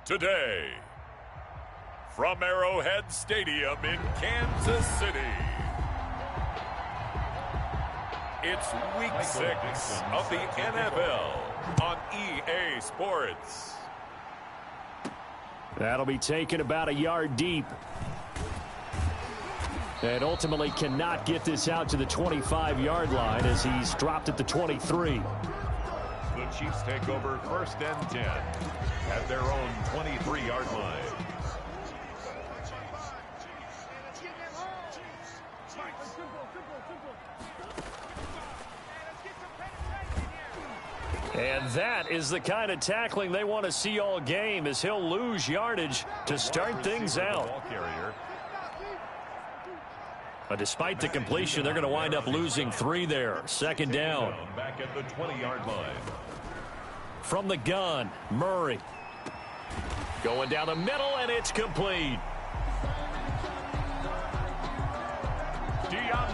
today. From Arrowhead Stadium in Kansas City, it's Week 6 of the NFL on EA Sports. That'll be taken about a yard deep. And ultimately cannot get this out to the 25-yard line as he's dropped at the 23. The Chiefs take over 1st and 10 at their own 23-yard line. And that is the kind of tackling they want to see all game, as he'll lose yardage to start things out. But despite the completion, they're going to wind up losing 3 there. 2nd down. Back at the 20-yard line. From the gun, Murray. Going down the middle, and it's complete.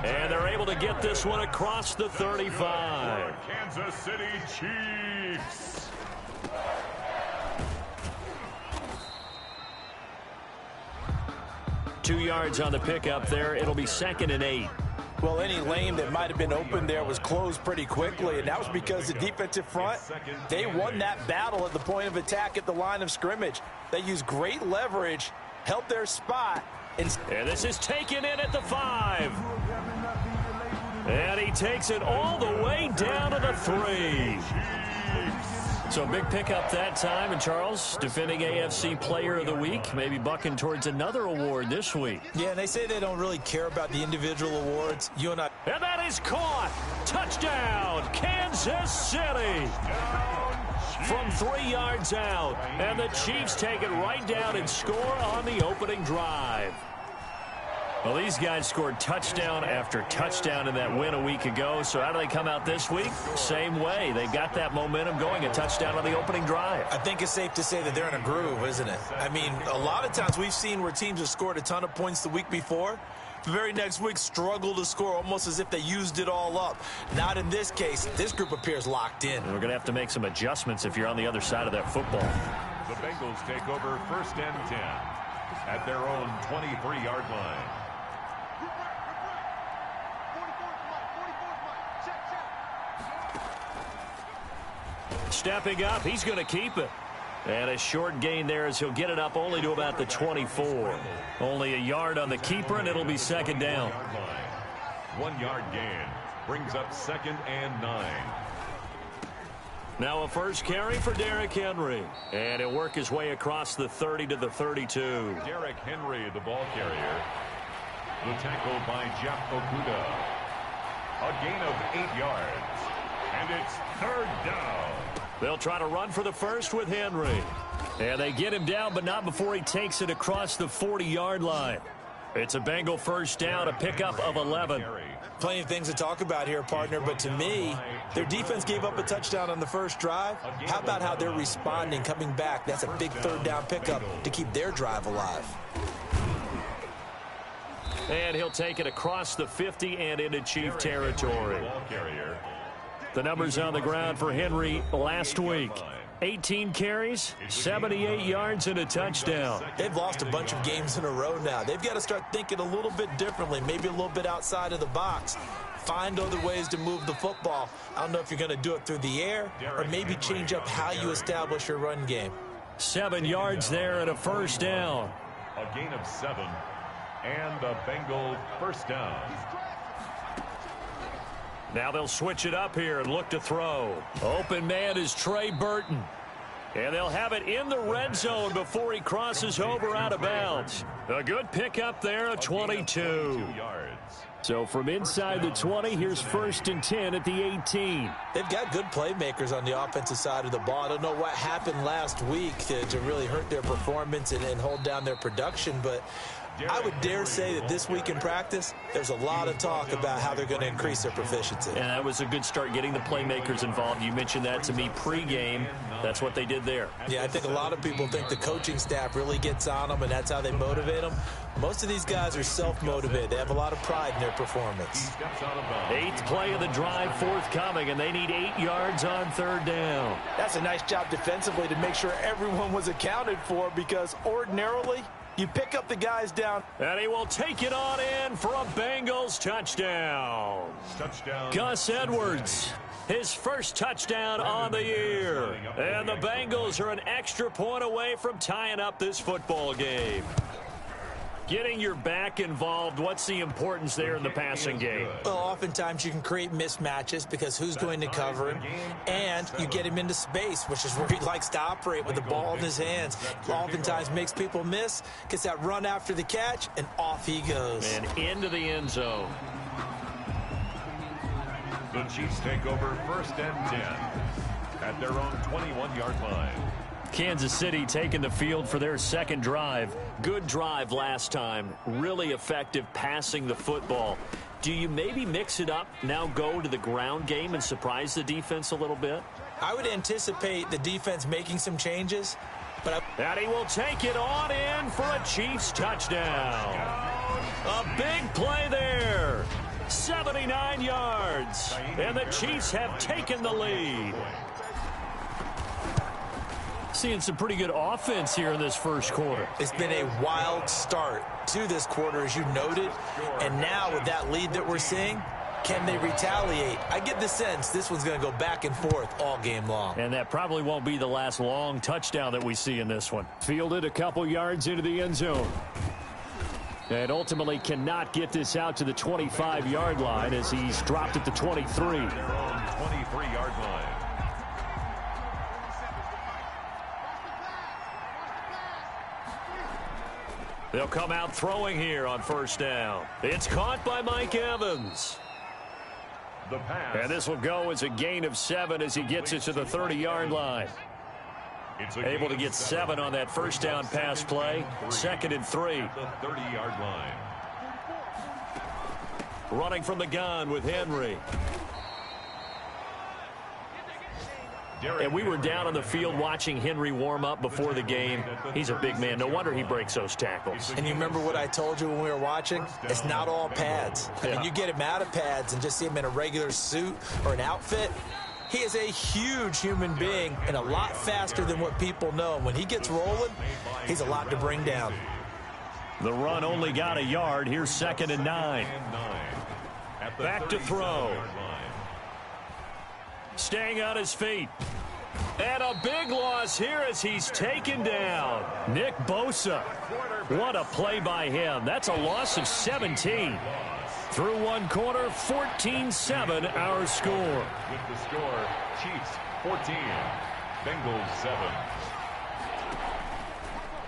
And they're able to get this one across the 35. Kansas City Chiefs. Two yards on the pickup there. It'll be 2nd and 8. Well, any lane that might have been open there was closed pretty quickly, and that was because the defensive front, they won that battle at the point of attack at the line of scrimmage. They used great leverage, held their spot. And this is taken in at the 5. And he takes it all the way down to the 3. So big pickup that time. And Charles, defending AFC Player of the Week, maybe bucking towards another award this week. Yeah, and they say they don't really care about the individual awards. You and I. And that is caught. Touchdown, Kansas City. From 3 yards out. And the Chiefs take it right down and score on the opening drive. Well, these guys scored touchdown after touchdown in that win a week ago. So how do they come out this week? Same way. They got that momentum going, a touchdown on the opening drive. I think it's safe to say that they're in a groove, isn't it? I mean, a lot of times we've seen where teams have scored a ton of points the week before. The very next week struggle to score almost as if they used it all up. Not in this case. This group appears locked in. And we're going to have to make some adjustments if you're on the other side of that football. The Bengals take over 1st and 10 at their own 23-yard line. Stepping up, he's going to keep it. And a short gain there as he'll get it up only to about the 24. Only a yard on the keeper, and it'll be 2nd down. 1 yard gain brings up 2nd and 9. Now a first carry for Derrick Henry. And he'll work his way across the 30 to the 32. Derrick Henry, the ball carrier. The tackle by Jeff Okuda. A gain of 8 yards. And it's 3rd down. They'll try to run for the first with Henry. And they get him down, but not before he takes it across the 40-yard line. It's a Bengal first down, a pickup of 11. Plenty of things to talk about here, partner, but to me, their defense gave up a touchdown on the first drive. How about how they're responding, coming back? That's a big 3rd down pickup to keep their drive alive. And he'll take it across the 50 and into Chief territory. The numbers on the ground for Henry last week. 18 carries, 78 yards, and a touchdown. They've lost a bunch of games in a row now. They've got to start thinking a little bit differently, maybe a little bit outside of the box. Find other ways to move the football. I don't know if you're going to do it through the air or maybe change up how you establish your run game. 7 yards there and a first down. A gain of 7 and a Bengal first down. Now they'll switch it up here and look to throw. Open man is Trey Burton. And they'll have it in the red zone before he crosses over out of bounds. A good pickup there of 22. So from inside the 20, here's 1st and 10 at the 18. They've got good playmakers on the offensive side of the ball. I don't know what happened last week to really hurt their performance and hold down their production, but I would dare say that this week in practice, there's a lot of talk about how they're going to increase their proficiency. And that was a good start getting the playmakers involved. You mentioned that to me pregame. That's what they did there. Yeah, I think a lot of people think the coaching staff really gets on them, and that's how they motivate them. Most of these guys are self-motivated. They have a lot of pride in their performance. 8th play of the drive forthcoming, and they need 8 yards on 3rd down. That's a nice job defensively to make sure everyone was accounted for, because ordinarily you pick up the guys down. And he will take it on in for a Bengals touchdown. Gus Edwards, his first touchdown on the year. And the Bengals are an extra point away from tying up this football game. Getting your back involved, what's the importance there in the passing game? Well, oftentimes you can create mismatches because who's going to cover him, and you get him into space, which is where he likes to operate with the ball in his hands. Oftentimes makes people miss, gets that run after the catch, and off he goes. And into the end zone. The Chiefs take over 1st and 10 at their own 21-yard line. Kansas City taking the field for their second drive. Good drive last time. Really effective passing the football. Do you maybe mix it up, now go to the ground game and surprise the defense a little bit? I would anticipate the defense making some changes, but and he will take it on in for a Chiefs touchdown. A big play there. 79 yards. And the Chiefs have taken the lead. Seeing some pretty good offense here in this first quarter. It's been a wild start to this quarter, as you noted. And now with that lead that we're seeing, can they retaliate? I get the sense this one's going to go back and forth all game long. And that probably won't be the last long touchdown that we see in this one. Fielded a couple yards into the end zone. And ultimately cannot get this out to the 25-yard line as he's dropped at the 23. 23-yard line. They'll come out throwing here on 1st down. It's caught by Mike Evans. The pass. And this will go as a gain of 7 as he gets it to the 30-yard line. Able to get 7 on that 1st down pass play. 2nd and 3. The 30-yard line. Running from the gun with Henry. And we were down on the field watching Henry warm up before the game. He's a big man. No wonder he breaks those tackles. And you remember what I told you when we were watching? It's not all pads. I mean, you get him out of pads and just see him in a regular suit or an outfit. He is a huge human being and a lot faster than what people know. When he gets rolling, he's a lot to bring down. The run only got a yard. Here's 2nd and 9. Back to throw. Staying on his feet. And a big loss here as he's taken down. Nick Bosa. What a play by him. That's a loss of 17. Through one quarter, 14-7 our score. With the score, Chiefs 14, Bengals 7.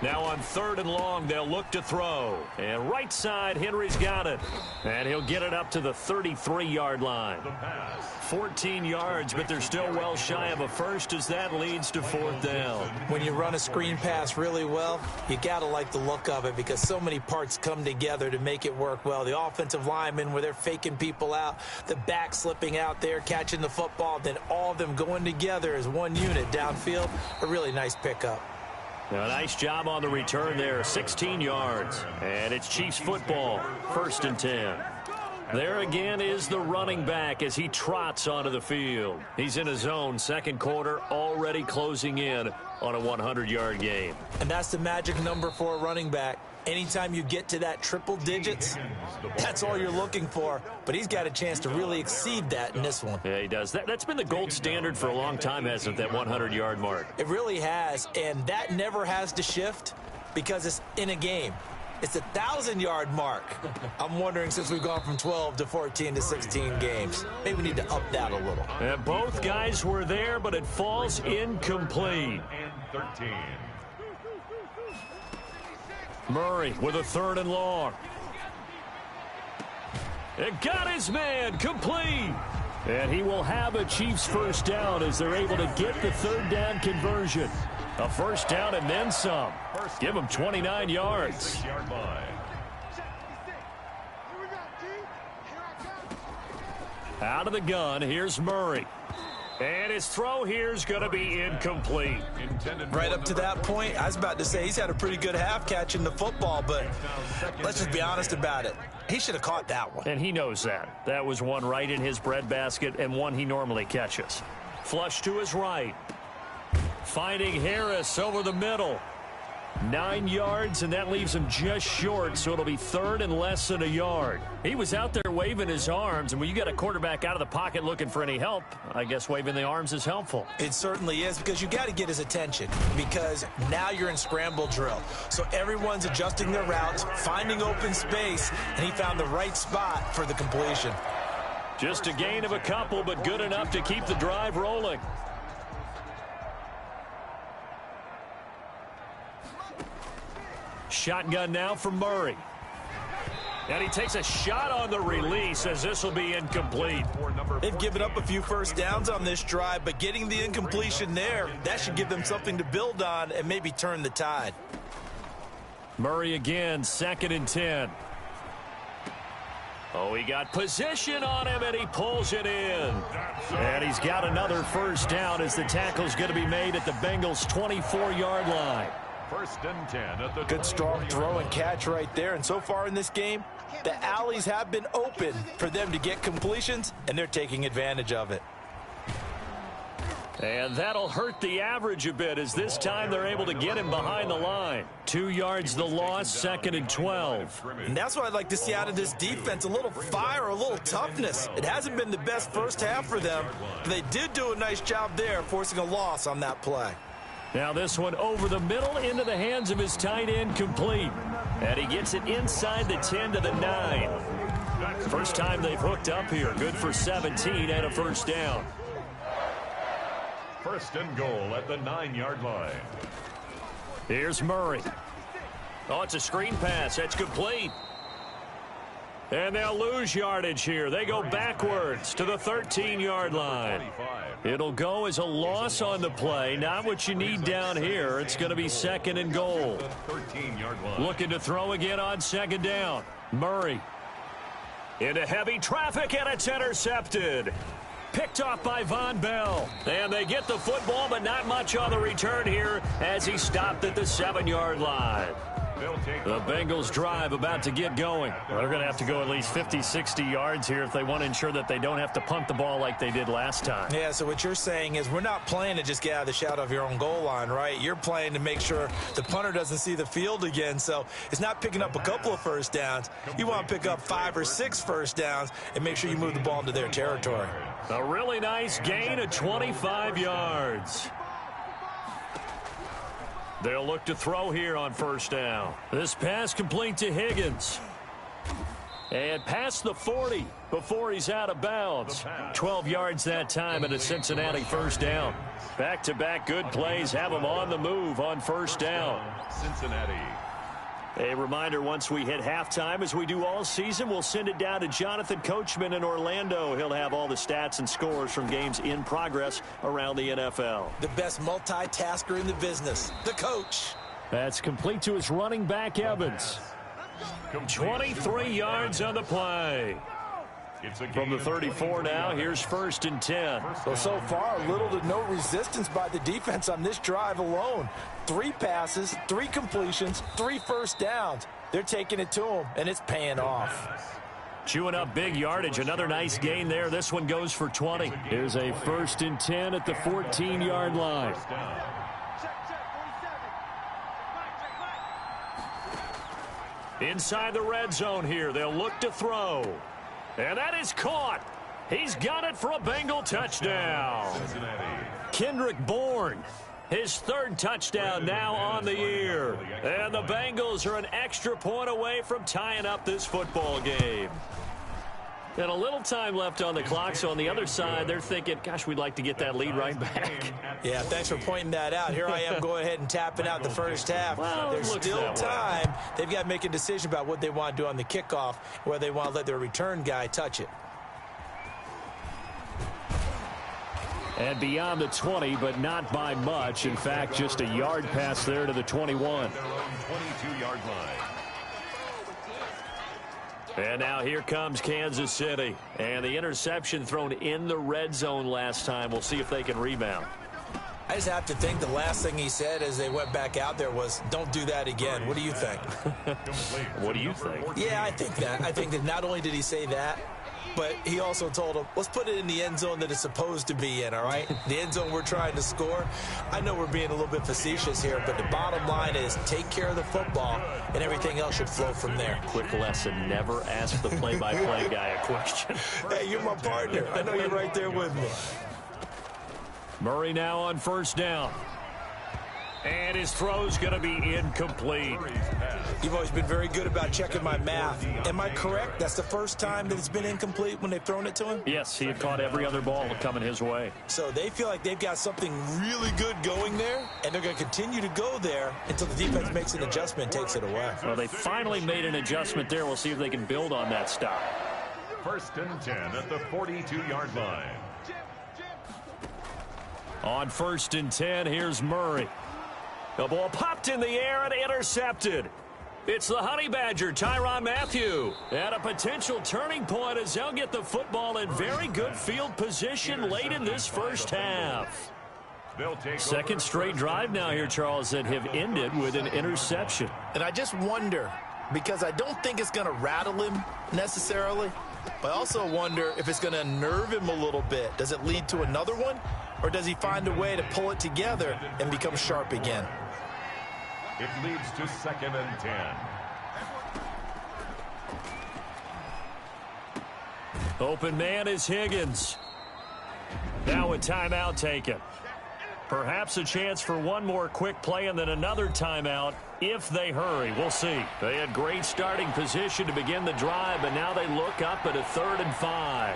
Now on 3rd and long, they'll look to throw. And right side, Henry's got it. And he'll get it up to the 33-yard line. 14 yards, but they're still well shy of a first as that leads to 4th down. When you run a screen pass really well, you got to like the look of it because so many parts come together to make it work well. The offensive linemen where they're faking people out, the back slipping out there, catching the football, then all of them going together as one unit downfield. A really nice pickup. A nice job on the return there, 16 yards. And it's Chiefs football, 1st and 10. There again is the running back as he trots onto the field. He's in his own 2nd quarter, already closing in on a 100-yard game. And that's the magic number for a running back. Anytime you get to that triple digits, that's all you're looking for. But he's got a chance to really exceed that in this one. Yeah, he does. That's been the gold standard for a long time, hasn't it, that 100-yard mark? It really has, and that never has to shift because it's in a game. It's a 1,000-yard mark. I'm wondering, since we've gone from 12 to 14 to 16 games, maybe we need to up that a little. And both guys were there, but it falls incomplete. And 13. Murray with a 3rd and long. It got his man complete. And he will have a Chiefs 1st down as they're able to get the 3rd down conversion. A 1st down and then some. Give him 29 yards. Out of the gun, here's Murray. And his throw here is going to be incomplete. Right up to that point, I was about to say he's had a pretty good half catching the football, but let's just be honest about it. He should have caught that one. And he knows that. That was one right in his breadbasket and one he normally catches. Flush to his right. Finding Harris over the middle. 9 yards, and that leaves him just short, so it'll be third and less than a yard. He was out there waving his arms, and when you got a quarterback out of the pocket looking for any help, I guess waving the arms is helpful. It certainly is, because you got to get his attention, because now you're in scramble drill. So everyone's adjusting their routes, finding open space, and he found the right spot for the completion. Just a gain of a couple, but good enough to keep the drive rolling. Shotgun now for Murray. And he takes a shot on the release as this will be incomplete. They've given up a few first downs on this drive, but getting the incompletion there, that should give them something to build on and maybe turn the tide. Murray again, 2nd and 10. Oh, he got position on him, and he pulls it in. And he's got another first down as the tackle's going to be made at the Bengals' 24-yard line. 1st and 10 at the good strong throw and catch right there. And so far in this game, the alleys have been open for them to get completions, and they're taking advantage of it. And that'll hurt the average a bit as this time they're able to get him behind the line. 2 yards the loss, 2nd and 12. And that's what I'd like to see out of this defense, a little fire, a little toughness. It hasn't been the best first half for them, but they did do a nice job there, forcing a loss on that play. Now this one over the middle into the hands of his tight end, complete. And he gets it inside the 10 to the 9. First time they've hooked up here. Good for 17 and a first down. 1st and goal at the 9-yard line. Here's Murray. Oh, it's a screen pass. That's complete. And they'll lose yardage here. They go backwards to the 13-yard line. It'll go as a loss on the play. Not what you need down here. It's going to be 2nd and goal. Looking to throw again on 2nd down. Murray. Into heavy traffic, and it's intercepted. Picked off by Von Bell. And they get the football, but not much on the return here as he stopped at the 7-yard line. The Bengals drive about to get going. Well, they're going to have to go at least 50, 60 yards here if they want to ensure that they don't have to punt the ball like they did last time. Yeah, so what you're saying is we're not playing to just get out of the shadow of your own goal line, right? You're playing to make sure the punter doesn't see the field again. So it's not picking up a couple of first downs. You want to pick up 5 or 6 first downs and make sure you move the ball into their territory. A really nice gain of 25 yards. They'll look to throw here on first down. This pass complete to Higgins. And past the 40 before he's out of bounds. 12 yards that time and a Cincinnati first down. Back-to-back good plays have them on the move on first down. Cincinnati. A reminder, once we hit halftime, as we do all season, we'll send it down to Jonathan Coachman in Orlando. He'll have all the stats and scores from games in progress around the NFL. The best multitasker in the business, the coach. That's complete to his running back, Evans. 23 yards on the play. From the 34 now, here's 1st and 10. Well, so far, little to no resistance by the defense on this drive alone. 3 passes, 3 completions, 3 first downs. They're taking it to them, and it's paying off. Chewing up big yardage. Another nice gain there. This one goes for 20. Here's a 1st and 10 at the 14-yard line. Inside the red zone here. They'll look to throw. And that is caught. He's got it for a Bengal touchdown. Kendrick Bourne, his 3rd touchdown now on the year. And the Bengals are an extra point away from tying up this football game. And a little time left on the clock, so on the other side, they're thinking, gosh, we'd like to get that lead right back. Yeah, thanks for pointing that out. Here I am going ahead and tapping out the first half. Well, there's still time. They've got to make a decision about what they want to do on the kickoff, whether they want to let their return guy touch it. And beyond the 20, but not by much. In fact, just a yard pass there to the 21. 22-yard line. And now here comes Kansas City. And the interception thrown in the red zone last time. We'll see if they can rebound. I just have to think the last thing he said as they went back out there was, don't do that again. What do you think? What do you think? Yeah, I think that. I think that not only did he say that, but he also told him, let's put it in the end zone that it's supposed to be in, all right? The end zone we're trying to score. I know we're being a little bit facetious here, but the bottom line is take care of the football, and everything else should flow from there. Quick lesson, never ask the play-by-play guy a question. Hey, you're my partner. I know you're right there with me. Murray now on first down. And his throw's going to be incomplete. You've always been very good about checking my math. Am I correct? That's the first time that it's been incomplete when they've thrown it to him? Yes, he had caught every other ball coming his way. So they feel like they've got something really good going there, and they're going to continue to go there until the defense makes an adjustment and takes it away. Well, they finally made an adjustment there. We'll see if they can build on that stop. 1st and 10 at the 42-yard line. On 1st and 10, here's Murray. The ball popped in the air and intercepted. It's the Honey Badger, Tyrann Mathieu. And a potential turning point as they'll get the football in very good field position late in this first half. Second straight drive now here, Charles, that have ended with an interception. And I just wonder, because I don't think it's going to rattle him necessarily, but I also wonder if it's going to unnerve him a little bit. Does it lead to another one? Or does he find a way to pull it together and become sharp again? It leads to 2nd and 10. Open man is Higgins. Now a timeout taken. Perhaps a chance for one more quick play and then another timeout if they hurry. We'll see. They had great starting position to begin the drive, but now they look up at a 3rd and 5.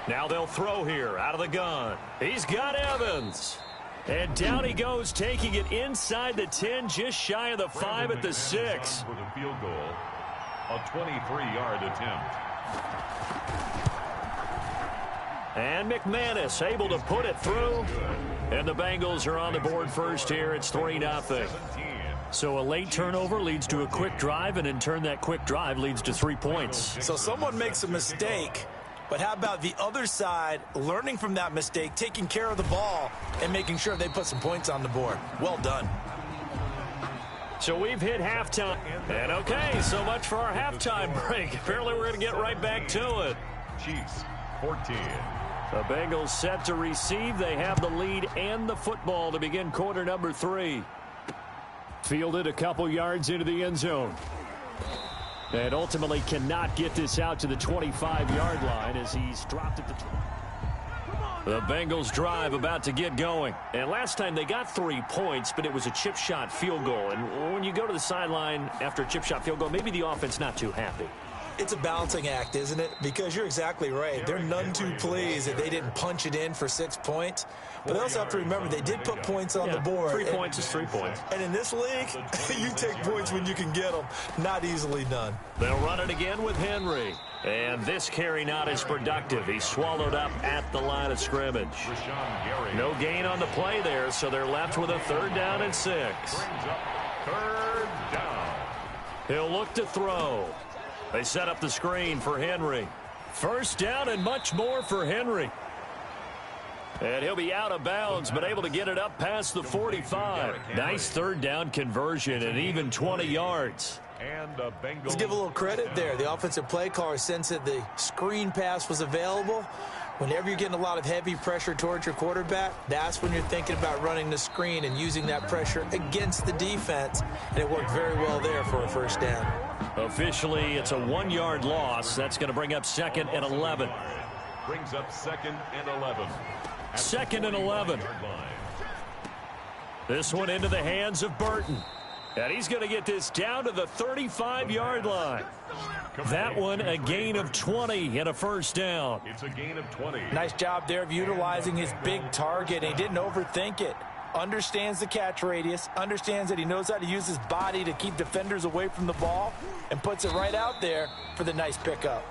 Now they'll throw here out of the gun. He's got Evans. And down he goes, taking it inside the 10, just shy of the 5 at the 6. For the field goal, a 23-yard attempt. And McManus able to put it through. And the Bengals are on the board first here. It's 3-0. So a late turnover leads to a quick drive, and in turn that quick drive leads to 3 points. So someone makes a mistake, but how about the other side learning from that mistake, taking care of the ball, and making sure they put some points on the board? Well done. So we've hit halftime. And okay, so much for our halftime break. Apparently we're going to get right back to it. Chiefs, 14. The Bengals set to receive. They have the lead and the football to begin quarter number 3. Fielded a couple yards into the end zone. And ultimately cannot get this out to the 25-yard line as he's dropped at the 20. The Bengals drive about to get going. And last time they got 3 points, but it was a chip shot field goal. And when you go to the sideline after a chip shot field goal, maybe the offense not too happy. It's a balancing act, isn't it? Because you're exactly right. They're none too pleased that they didn't punch it in for 6 points. But they also have to remember they did put points on the board. 3 points is 3 points. And in this league, you take points when you can get them. Not easily done. They'll run it again with Henry. And this carry not as productive. He's swallowed up at the line of scrimmage. No gain on the play there, so they're left with a 3rd down and 6. 3rd down. He'll look to throw. They set up the screen for Henry. 1st down and much more for Henry. And he'll be out of bounds, but able to get it up past the 45. Nice 3rd down conversion and even 20 yards. And the Bengals. Let's give a little credit there. The offensive play caller sensed that the screen pass was available. Whenever you're getting a lot of heavy pressure towards your quarterback, that's when you're thinking about running the screen and using that pressure against the defense. And it worked very well there for a 1st down. Officially, it's a 1-yard loss. That's going to bring up 2nd and 11. Brings up 2nd and 11. 2nd and 11. This one into the hands of Burton. And he's going to get this down to the 35-yard line. That one a gain of 20 and a 1st down. It's a gain of 20. Nice job there of utilizing his big target. He didn't overthink it. Understands the catch radius. Understands that he knows how to use his body to keep defenders away from the ball. And puts it right out there for the nice pickup.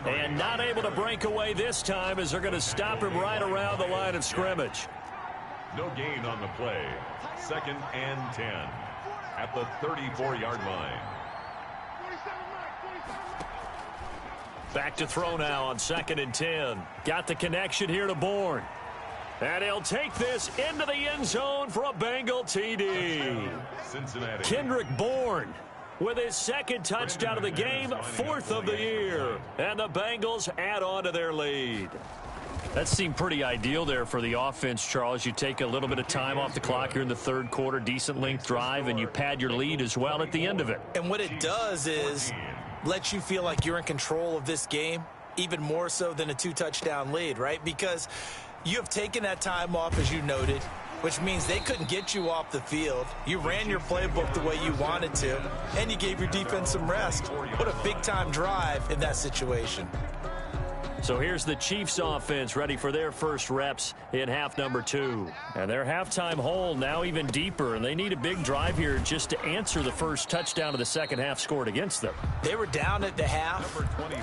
And not able to break away this time as they're going to stop him right around the line of scrimmage. No gain on the play. 2nd and 10 at the 34-yard line. Back to throw now on 2nd and 10. Got the connection here to Bourne. And he'll take this into the end zone for a Bengal TD. Cincinnati. Kendrick Bourne with his 2nd touchdown of the game, 4th of the year. And the Bengals add on to their lead. That seemed pretty ideal there for the offense, Charles. You take a little bit of time off the clock here in the 3rd quarter, decent length drive, and you pad your lead as well at the end of it. And what it does is let you feel like you're in control of this game, even more so than a 2-touchdown lead, right? Because you have taken that time off, as you noted, which means they couldn't get you off the field. You ran your playbook the way you wanted to, and you gave your defense some rest. What a big-time drive in that situation. So here's the Chiefs offense ready for their first reps in half number 2. And their halftime hole now even deeper, and they need a big drive here just to answer the first touchdown of the second half scored against them. They were down at the half.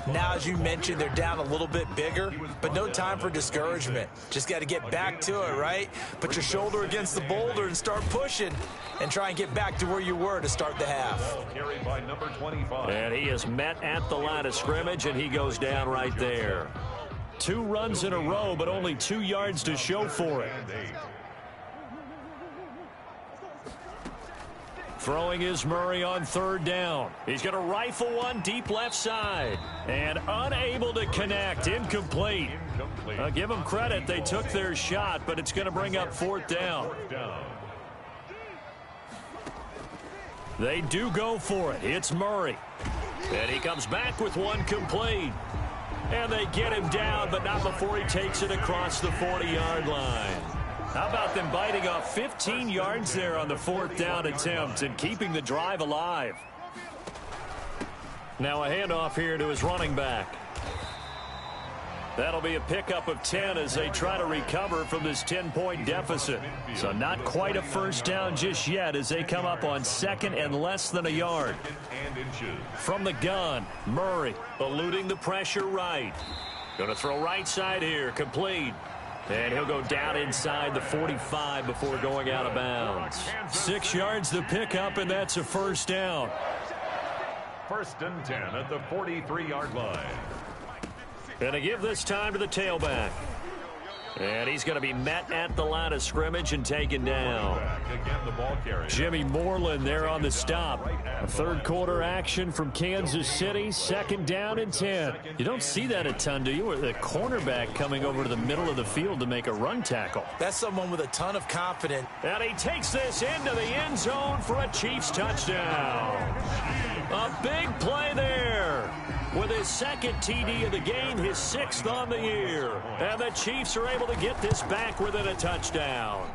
Now, as you mentioned, they're down a little bit bigger, but no time for discouragement. Just got to get back to it, right? Put your shoulder against the boulder and start pushing and try and get back to where you were to start the half. Carried by number 25. And he is met at the line of scrimmage, and he goes down right there. 2 runs in a row, but only 2 yards to show for it. Throwing is Murray on 3rd down. He's going to rifle one deep left side. And unable to connect. Incomplete. I'll give them credit. They took their shot, but it's going to bring up 4th down. They do go for it. It's Murray. And he comes back with one complete. And they get him down, but not before he takes it across the 40-yard line. How about them biting off 15 yards there on the 4th down attempt and keeping the drive alive? Now a handoff here to his running back. That'll be a pickup of 10 as they try to recover from this 10-point deficit. So not quite a first down just yet as they come up on 2nd and less than a yard. From the gun, Murray eluding the pressure right. Going to throw right side here, complete. And he'll go down inside the 45 before going out of bounds. 6 yards the pickup, and that's a first down. 1st and 10 at the 43-yard line. And to give this time to the tailback. And he's going to be met at the line of scrimmage and taken down. Again, the ball carrier. Jimmy Moreland there on the stop. A 3rd quarter action from Kansas City. 2nd down and 10. You don't see that a ton, do you? With a cornerback coming over to the middle of the field to make a run tackle. That's someone with a ton of confidence. And he takes this into the end zone for a Chiefs touchdown. A big play there. With his 2nd TD of the game, his 6th on the year. And the Chiefs are able to get this back within a touchdown.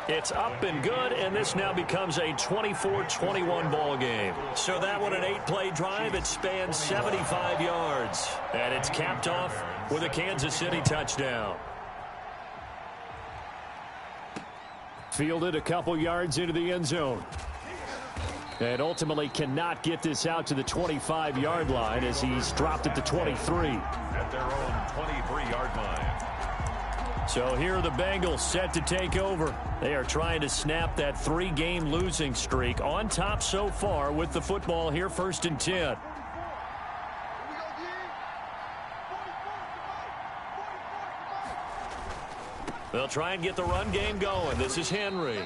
It's up and good, and this now becomes a 24-21 ball game. So that one, an 8-play drive. It spans 75 yards. And it's capped off with a Kansas City touchdown. Fielded a couple yards into the end zone. And ultimately cannot get this out to the 25-yard line as he's dropped at the 23. At their own 23-yard line. So here are the Bengals set to take over. They are trying to snap that 3-game losing streak on top so far with the football here, 1st and 10. They'll try and get the run game going. This is Henry.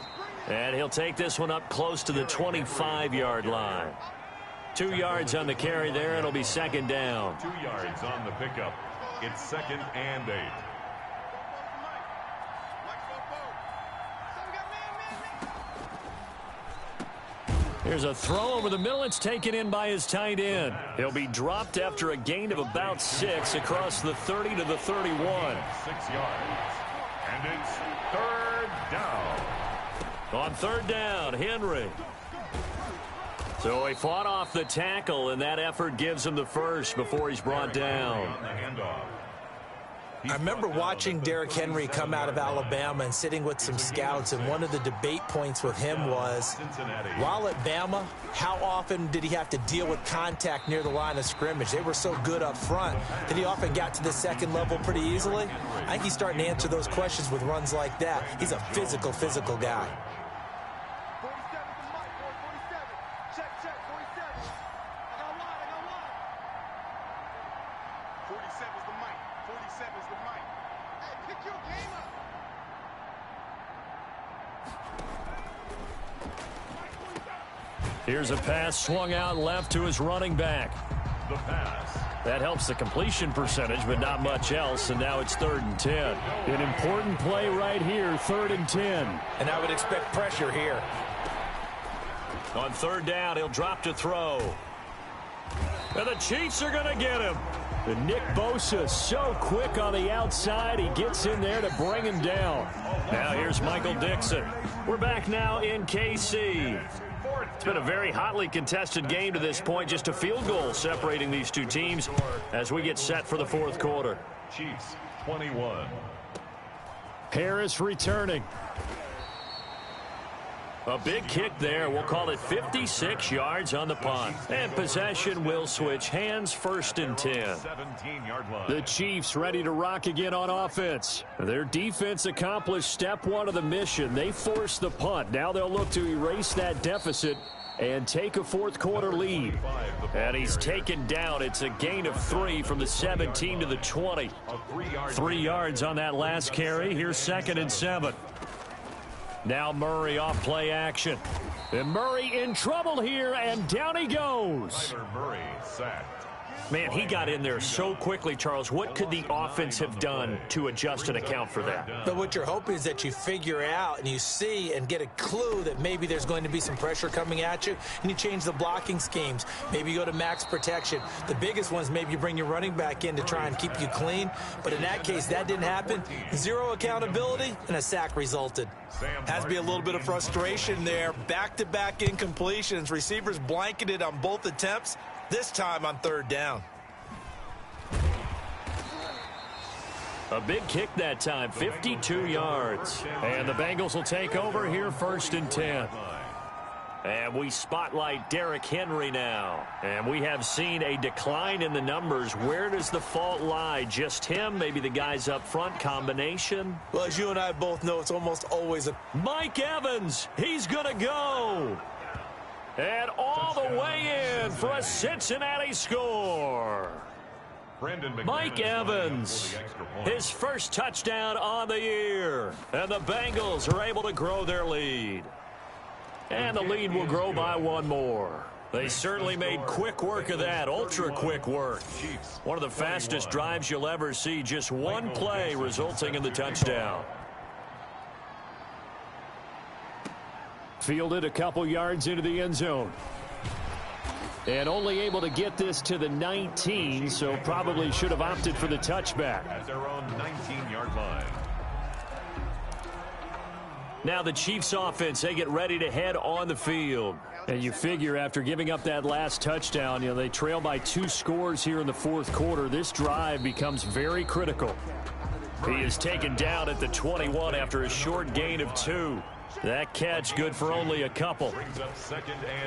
And he'll take this one up close to the 25-yard line. 2 yards on the carry there. It'll be 2nd down. 2 yards on the pickup. It's 2nd and 8. Here's a throw over the middle. It's taken in by his tight end. He'll be dropped after a gain of about 6 across the 30 to the 31. 6 yards. And it's 3rd down. On 3rd down, Henry. So he fought off the tackle, and that effort gives him the first before he's brought down. I remember watching Derrick Henry come out of Alabama and sitting with some scouts, and one of the debate points with him was, while at Bama, how often did he have to deal with contact near the line of scrimmage? They were so good up front that he often got to the 2nd level pretty easily. I think he's starting to answer those questions with runs like that. He's a physical guy. Here's a pass swung out left to his running back. The pass. That helps the completion percentage, but not much else, and now it's 3rd and 10. An important play right here, 3rd and 10. And I would expect pressure here. On 3rd down, he'll drop to throw. And the Chiefs are going to get him. And Nick Bosa so quick on the outside. He gets in there to bring him down. Now here's Michael Dixon. We're back now in KC. It's been a very hotly contested game to this point. Just a field goal separating these two teams as we get set for the 4th quarter. Chiefs 21. Harris returning. A big kick there. We'll call it 56 yards on the punt. And possession will switch hands, 1st and 10. 17-yard line. The Chiefs ready to rock again on offense. Their defense accomplished step 1 of the mission. They forced the punt. Now they'll look to erase that deficit and take a 4th quarter lead. And he's taken down. It's a gain of 3 from the 17 to the 20. 3 yards on that last carry. Here's 2nd and 7. Now Murray off play action. And Murray in trouble here, and down he goes. Murray sacked. Man, he got in there so quickly, Charles. What could the offense have done to adjust and account for that? But what you're hoping is that you figure out and you see and get a clue that maybe there's going to be some pressure coming at you, and you change the blocking schemes. Maybe you go to max protection. The biggest ones, maybe you bring your running back in to try and keep you clean. But in that case, that didn't happen. 0 accountability, and a sack resulted. Has to be a little bit of frustration there. Back-to-back incompletions. Receivers blanketed on both attempts. This time on 3rd down. A big kick that time, 52 yards. And the Bengals will take over here, 1st and 10. And we spotlight Derrick Henry now. And we have seen a decline in the numbers. Where does the fault lie? Just him? Maybe the guys up front? Combination? Well, as you and I both know, it's almost always a... Mike Evans, he's going to go. And all the way in for a Cincinnati score. Mike Evans, his first touchdown on the year. And the Bengals are able to grow their lead. And the lead will grow by 1 more. They certainly made quick work of that, ultra-quick work. One of the fastest drives you'll ever see, just 1 play resulting in the touchdown. Fielded a couple yards into the end zone. And only able to get this to the 19, so probably should have opted for the touchback. At their own 19-yard line. Now the Chiefs offense, they get ready to head on the field. And you figure after giving up that last touchdown, they trail by 2 scores here in the 4th quarter. This drive becomes very critical. He is taken down at the 21 after a short gain of 2. That catch good for only a couple.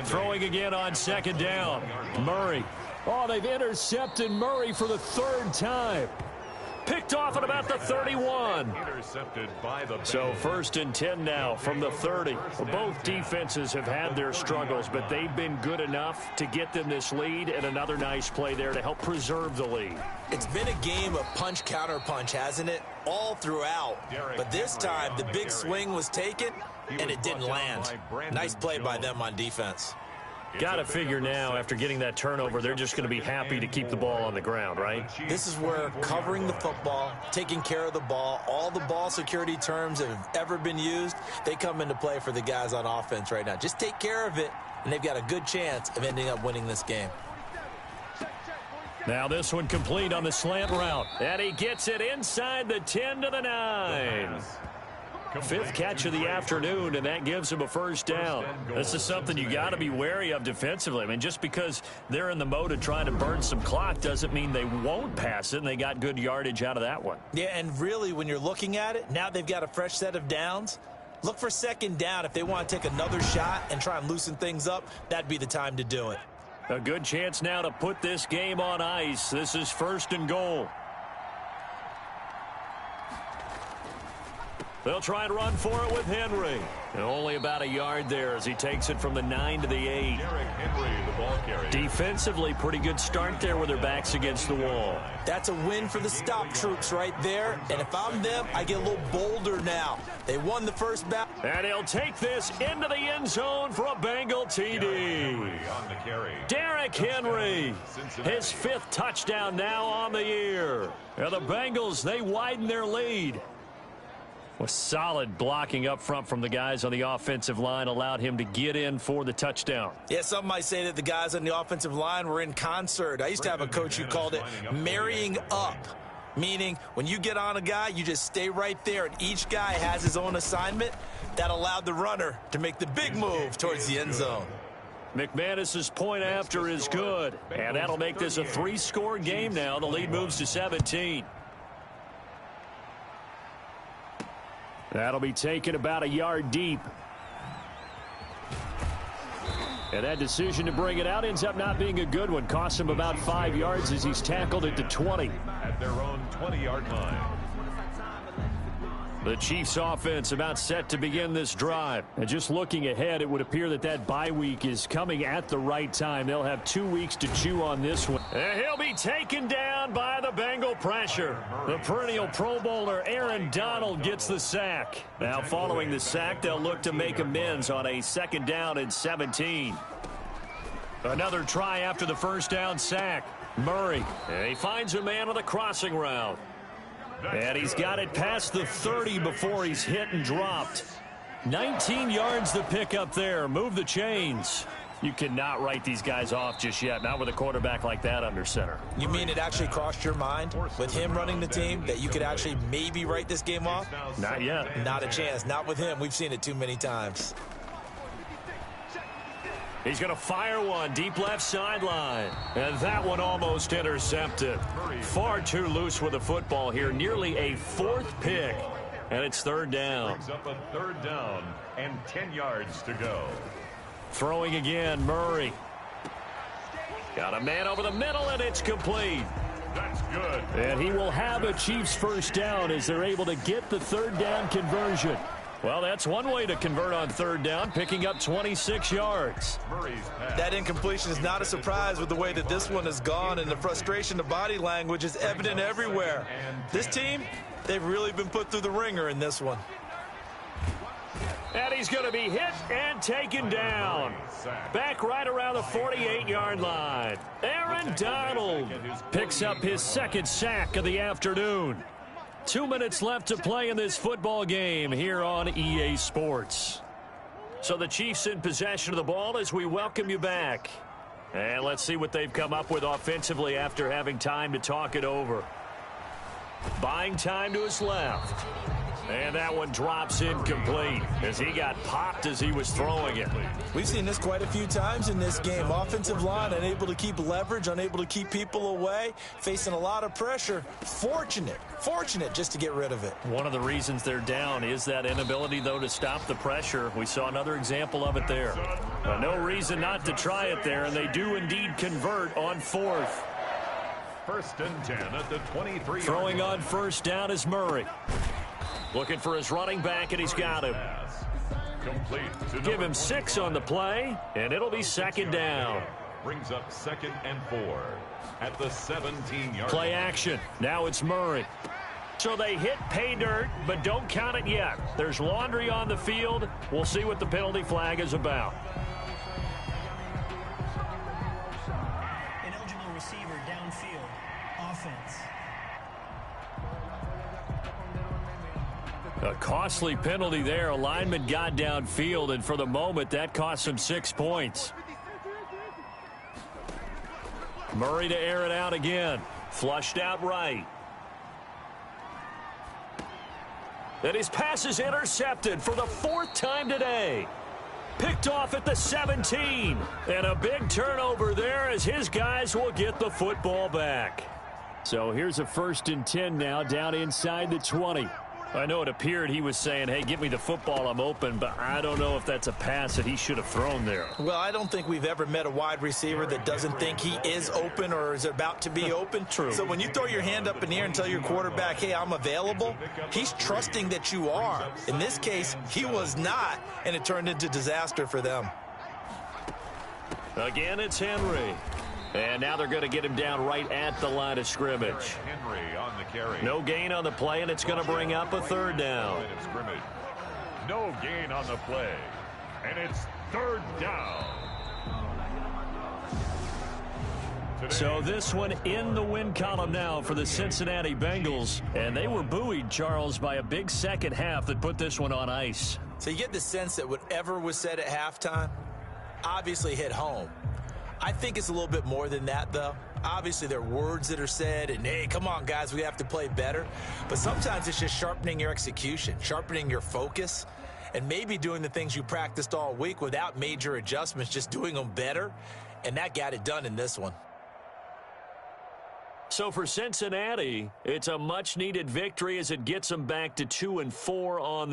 Throwing again on 2nd down. Murray. Oh, they've intercepted Murray for the 3rd time. Picked off at about the 31. So 1st and 10 now from the 30. Both defenses have had their struggles, but they've been good enough to get them this lead, and another nice play there to help preserve the lead. It's been a game of punch-counter-punch, hasn't it? All throughout. But this time, the big swing was taken, and it didn't land. Nice play by them on defense. Got to figure now, after getting that turnover, they're just going to be happy to keep the ball on the ground, right? This is where covering the football, taking care of the ball, all the ball security terms that have ever been used, they come into play for the guys on offense right now. Just take care of it, and they've got a good chance of ending up winning this game. Now this one complete on the slant route. And he gets it inside the 10 to the 9. 5th catch of the afternoon, and that gives him a 1st down. This is something you got to be wary of defensively. I mean, just because they're in the mode of trying to burn some clock doesn't mean they won't pass it, and they got good yardage out of that one. Yeah, and really, when you're looking at it, now they've got a fresh set of downs. Look for 2nd down. If they want to take another shot and try and loosen things up, that'd be the time to do it. A good chance now to put this game on ice. This is 1st and goal. They'll try and run for it with Henry. And only about a yard there as he takes it from the 9 to the 8. Derrick Henry, the ball carrier. Defensively, pretty good start there with their backs against the wall. That's a win for the stop troops right there. And if I'm them, I get a little bolder now. They won the first battle. And he'll take this into the end zone for a Bengal TD. On the carry. Derrick Henry, his 5th touchdown now on the year. And the Bengals, they widen their lead. With solid blocking up front from the guys on the offensive line allowed him to get in for the touchdown. Yeah, some might say that the guys on the offensive line were in concert. I used to have a coach who called it marrying up, meaning when you get on a guy, you just stay right there, and each guy has his own assignment. That allowed the runner to make the big move towards the end zone. McManus's point after is good, and that'll make this a 3-score game now. The lead moves to 17. That'll be taken about a yard deep. And that decision to bring it out ends up not being a good one. Costs him about 5 yards as he's tackled at the 20. At their own 20-yard line. The Chiefs offense about set to begin this drive. And just looking ahead, it would appear that that bye week is coming at the right time. They'll have 2 weeks to chew on this one. And he'll be taken down by the Bengal pressure. The perennial Pro Bowler Aaron Donald gets the sack. Now following the sack, they'll look to make amends on a 2nd down and 17. Another try after the first down sack. Murray, and he finds a man on the crossing route. And he's got it past the 30 before he's hit and dropped. 19 yards to pick up there. Move the chains. You cannot write these guys off just yet, not with a quarterback like that under center. You mean it actually crossed your mind with him running the team that you could actually maybe write this game off? Not yet. Not a chance. Not with him. We've seen it too many times. He's going to fire one deep left sideline. And that one almost intercepted. Far too loose with the football here. Nearly a 4th pick. And it's 3rd down. Brings up a 3rd down and 10 yards to go. Throwing again, Murray. Got a man over the middle, and it's complete. That's good. And he will have a Chiefs 1st down as they're able to get the 3rd down conversion. Well, that's one way to convert on 3rd down, picking up 26 yards. That incompletion is not a surprise with the way that this one has gone, and the frustration, the body language is evident everywhere. This team, they've really been put through the ringer in this one. And he's going to be hit and taken down. Back right around the 48-yard line. Aaron Donald picks up his 2nd sack of the afternoon. 2 minutes left to play in this football game here on EA Sports. So the Chiefs in possession of the ball as we welcome you back. And let's see what they've come up with offensively after having time to talk it over. Buying time to his left. And that one drops incomplete as he got popped as he was throwing it. We've seen this quite a few times in this game. Offensive line unable to keep leverage, unable to keep people away, facing a lot of pressure. Fortunate just to get rid of it. One of the reasons they're down is that inability, though, to stop the pressure. We saw another example of it there. No reason not to try it there, and they do indeed convert on 4th. 1st and 10 at the 23. Throwing on 1st down is Murray. Looking for his running back, and he's got him. Give him 6 on the play, and it'll be 2nd down. Brings up 2nd and 4 at the 17-yard. Play action. Now it's Murray. So they hit pay dirt, but don't count it yet. There's laundry on the field. We'll see what the penalty flag is about. Ineligible receiver downfield. Offense. A costly penalty there. A lineman got downfield, and for the moment, that cost him 6 points. Murray to air it out again. Flushed out right. And his pass is intercepted for the 4th time today. Picked off at the 17. And a big turnover there as his guys will get the football back. So here's a 1st and 10 now down inside the 20. I know it appeared he was saying, hey, give me the football, I'm open, but I don't know if that's a pass that he should have thrown there. Well, I don't think we've ever met a wide receiver that doesn't think he is open or is about to be open. True. So when you throw your hand up in the air and tell your quarterback, hey, I'm available, he's trusting that you are. In this case, he was not, and it turned into disaster for them. Again, it's Henry. And now they're going to get him down right at the line of scrimmage. Henry on the carry. No gain on the play, and it's going to bring up a third down. Line of scrimmage. No gain on the play. And it's third down. So this one in the win column now for the Cincinnati Bengals. And they were buoyed, Charles, by a big second half that put this one on ice. So you get the sense that whatever was said at halftime obviously hit home. I think it's a little bit more than that, though. Obviously, there are words that are said, and, hey, come on, guys, we have to play better. But sometimes it's just sharpening your execution, sharpening your focus, and maybe doing the things you practiced all week without major adjustments, just doing them better. And that got it done in this one. So for Cincinnati, it's a much-needed victory as it gets them back to 2-4 on the